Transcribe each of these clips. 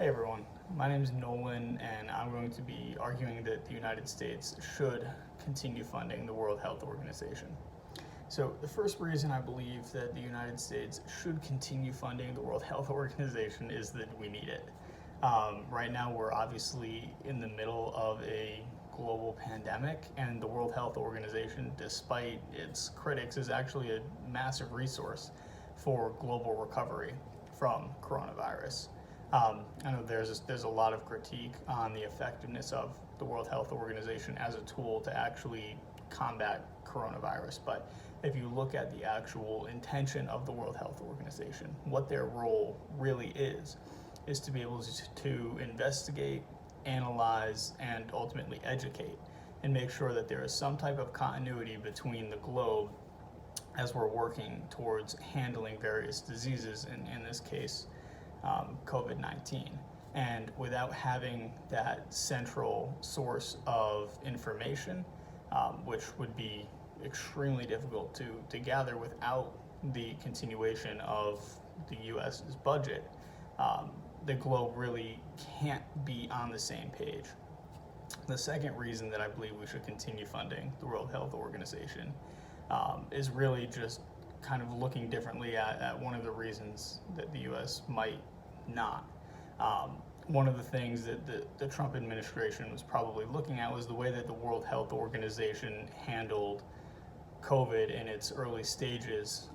Hey everyone, my name is Nolan, and I'm going to be arguing that the United States should continue funding the World Health Organization. So, the first reason I believe that the United States should continue funding the World Health Organization is that we need it. Right now, we're obviously in the middle of a global pandemic, and the World Health Organization, despite its critics, is actually a massive resource for global recovery from coronavirus. I know there's a lot of critique on the effectiveness of the World Health Organization as a tool to actually combat coronavirus, but if you look at the actual intention of the World Health Organization, what their role really is to be able to investigate, analyze, and ultimately educate and make sure that there is some type of continuity between the globe as we're working towards handling various diseases, in this case, COVID-19. And without having that central source of information, which would be extremely difficult to gather without the continuation of the US's budget, the globe really can't be on the same page. The second reason that I believe we should continue funding the World Health Organization is really just kind of looking differently at one of the reasons that the US might not. One of the things that the Trump administration was probably looking at was the way that the World Health Organization handled COVID in its early stages,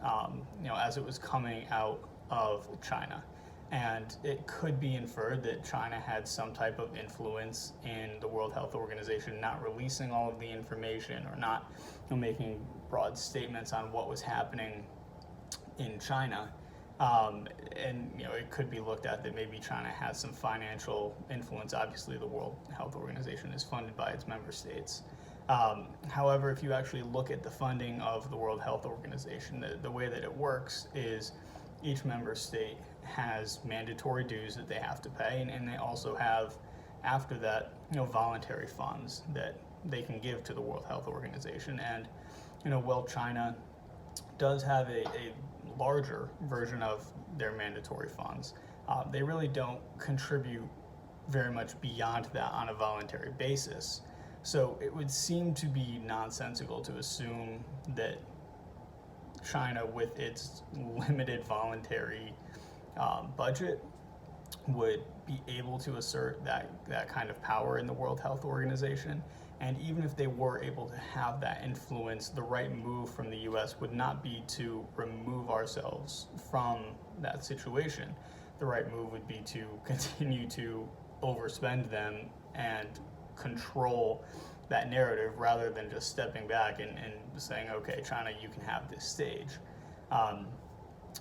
as it was coming out of China. And it could be inferred that China had some type of influence in the World Health Organization not releasing all of the information or not making broad statements on what was happening in China. And it could be looked at that maybe China has some financial influence. Obviously, the World Health Organization is funded by its member states. However, if you actually look at the funding of the World Health Organization, the way that it works is each member state has mandatory dues that they have to pay, and they also have, after that, voluntary funds that they can give to the World Health Organization. And while China does have a larger version of their mandatory funds, they really don't contribute very much beyond that on a voluntary basis. So it would seem to be nonsensical to assume that China, with its limited voluntary budget, would be able to assert that kind of power in the World Health Organization. And even if they were able to have that influence, the right move from the US would not be to remove ourselves from that situation. The right move would be to continue to overspend them and control that narrative rather than just stepping back and saying, okay, China, you can have this stage.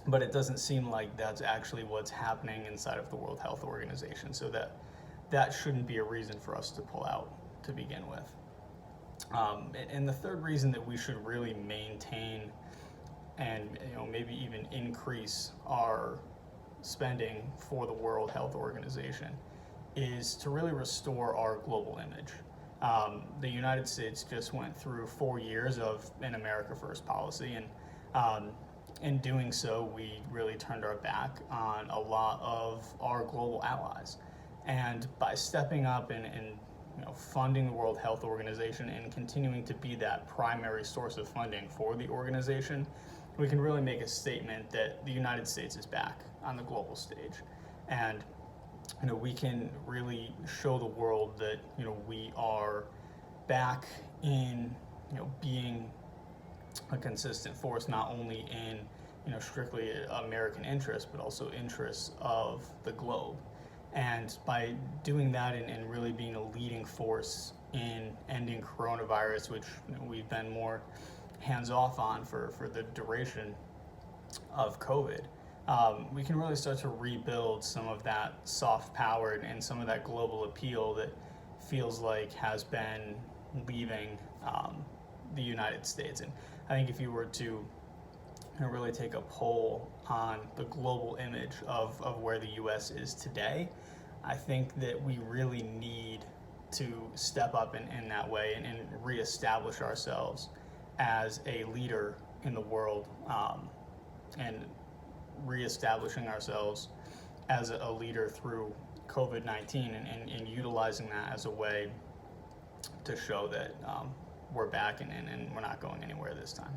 But it doesn't seem like that's actually what's happening inside of the World Health Organization, so that shouldn't be a reason for us to pull out to begin with. And the third reason that we should really maintain and maybe even increase our spending for the World Health Organization is to really restore our global image. The United States just went through 4 years of an America First policy, and in doing so, we really turned our back on a lot of our global allies. And by stepping up and funding the World Health Organization and continuing to be that primary source of funding for the organization, we can really make a statement that the United States is back on the global stage. And we can really show the world that we are back in being a consistent force, not only in strictly American interests, but also interests of the globe. And by doing that and really being a leading force in ending coronavirus, which we've been more hands-off on for the duration of COVID, we can really start to rebuild some of that soft power and some of that global appeal that feels like has been leaving the United States. And I think if you were to really take a poll on the global image of where the US is today, I think that we really need to step up in that way and reestablish ourselves as a leader in the world, and reestablishing ourselves as a leader through COVID-19 and utilizing that as a way to show that we're back and we're not going anywhere this time.